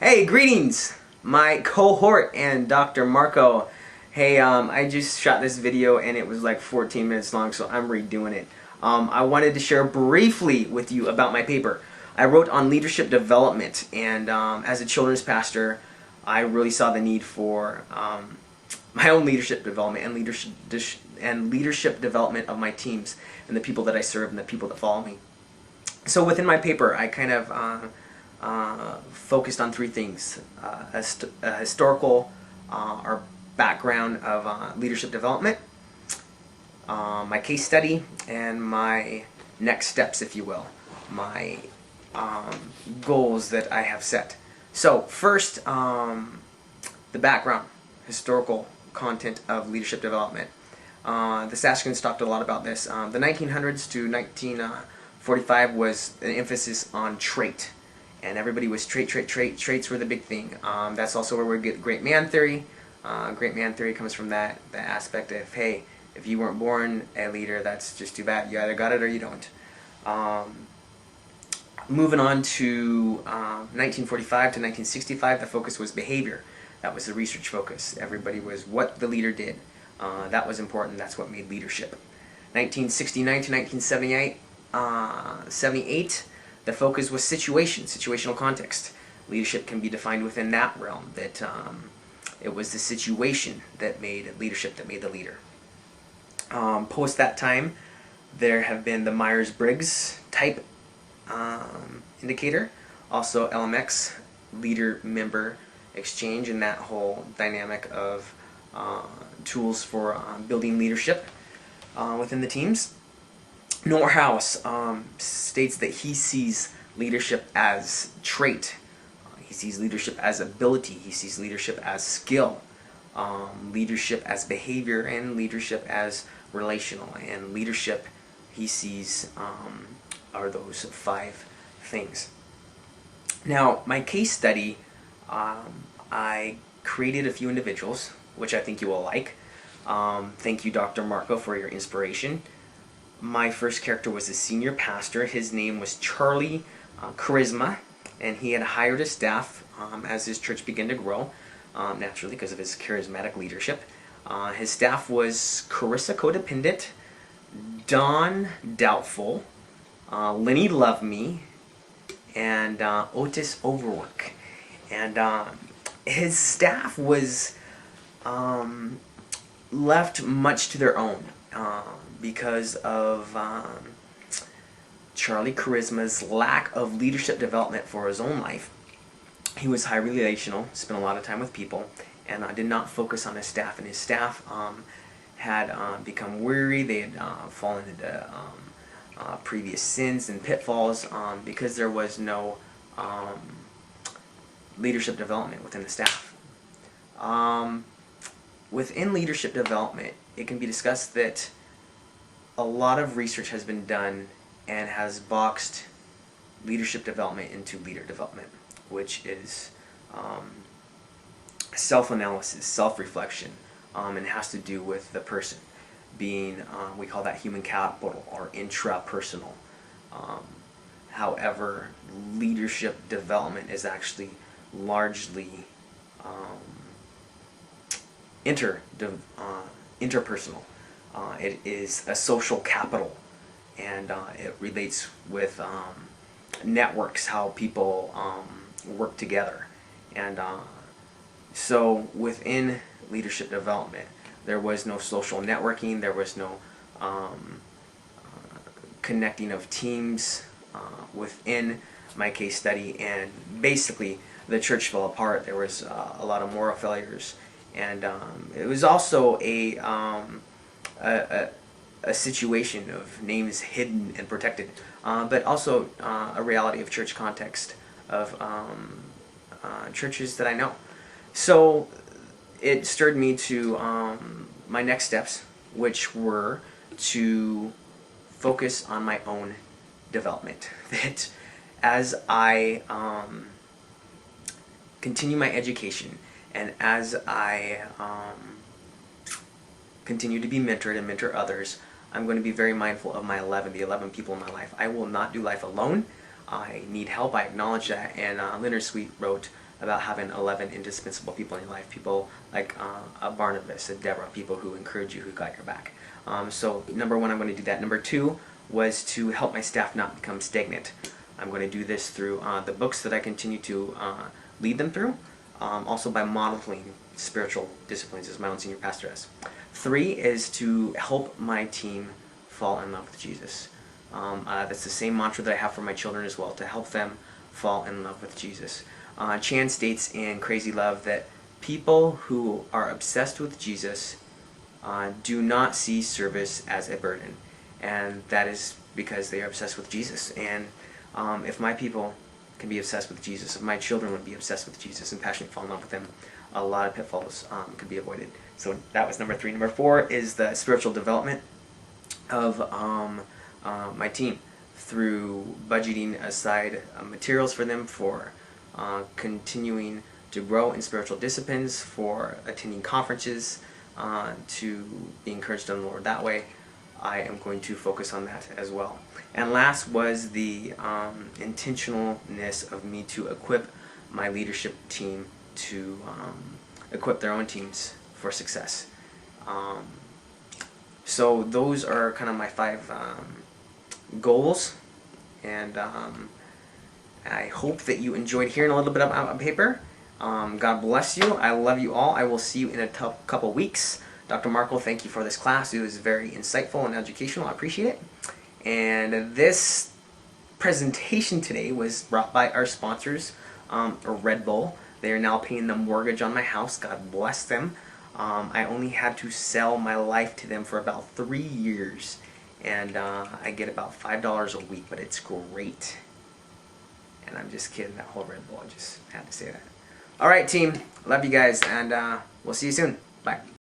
Hey, greetings, my cohort and Dr. Marco. Hey, I just shot this video and it was like 14 minutes long, so I'm redoing it. I wanted to share briefly with you about my paper. I wrote on leadership development, and as a children's pastor, I really saw the need for my own leadership development and leadership development of my teams and the people that I serve and the people that follow me. So within my paper, I kind of focused on three things: a historical or background of leadership development, my case study, and my next steps, if you will, my goals that I have set. So first, the background, historical content of leadership development. The Saskins talked a lot about this. The 1900s to 1945 was an emphasis on trait. And everybody was traits were the big thing. That's also where we get great man theory. Great man theory comes from that aspect of, hey, if you weren't born a leader, that's just too bad. You either got it or you don't. Moving on to 1945 to 1965, the focus was behavior. That was the research focus. Everybody was what the leader did. That was important. That's what made leadership. 1969 to 1978, 78, the focus was situational context. Leadership can be defined within that realm, that it was the situation that made leadership, that made the leader. Post that time, there have been the Myers-Briggs type indicator, also LMX, leader-member exchange, and that whole dynamic of tools for building leadership within the teams. Norhouse states that he sees leadership as trait. He sees leadership as ability. He sees leadership as skill. Leadership as behavior, and leadership as relational. And leadership, he sees, are those five things. Now, my case study, I created a few individuals, which I think you will like. Thank you, Dr. Marco, for your inspiration. My first character was a senior pastor. His name was Charlie Charisma, and he had hired a staff as his church began to grow, naturally because of his charismatic leadership. His staff was Carissa Codependent, Dawn Doubtful, Lenny Love Me, and Otis Overwork. And his staff was left much to their own. Because of Charlie Charisma's lack of leadership development for his own life. He was highly relational, spent a lot of time with people, and did not focus on his staff. And his staff had become weary. They had fallen into previous sins and pitfalls because there was no leadership development within the staff. Within leadership development, it can be discussed that a lot of research has been done and has boxed leadership development into leader development, which is self-analysis, self-reflection, and has to do with the person being, we call that human capital or intrapersonal. However, leadership development is actually largely interpersonal. It is a social capital, and it relates with networks, how people work together. And so within leadership development, there was no social networking, there was no connecting of teams within my case study, and basically the church fell apart. There was a lot of moral failures, and it was also a situation of names hidden and protected, but also a reality of church context of churches that I know. So it stirred me to my next steps, which were to focus on my own development. That as I continue my education, and as I continue to be mentored and mentor others, I'm going to be very mindful of the 11 people in my life. I will not do life alone. I need help. I acknowledge that. And Leonard Sweet wrote about having 11 indispensable people in your life, people like a Barnabas, a Deborah, people who encourage you, who got your back. So number one, I'm going to do that. Number two was to help my staff not become stagnant. I'm going to do this through the books that I continue to lead them through, also by modeling spiritual disciplines as my own senior pastor has. Three is to help my team fall in love with Jesus. That's the same mantra that I have for my children as well, to help them fall in love with Jesus. Chan states in Crazy Love that people who are obsessed with Jesus do not see service as a burden, and that is because they are obsessed with Jesus. And if my people can be obsessed with Jesus, if my children would be obsessed with Jesus and passionately fall in love with Him, a lot of pitfalls could be avoided. So that was number three. Number four is the spiritual development of my team through budgeting aside materials for them for continuing to grow in spiritual disciplines, for attending conferences, to be encouraged in the Lord that way. I am going to focus on that as well. And last was the intentionalness of me to equip my leadership team to equip their own teams for success. So those are kind of my 5 goals, and I hope that you enjoyed hearing a little bit about my paper. God bless you. I love you all. I will see you in a couple weeks. Dr. Markle, thank you for this class. It was very insightful and educational. I appreciate it. And this presentation today was brought by our sponsors, Red Bull. They are now paying the mortgage on my house. God bless them. I only had to sell my life to them for about 3 years, and I get about $5 a week, but it's great. And I'm just kidding, that whole Red Bull, I just had to say that. Alright team, love you guys, and we'll see you soon. Bye.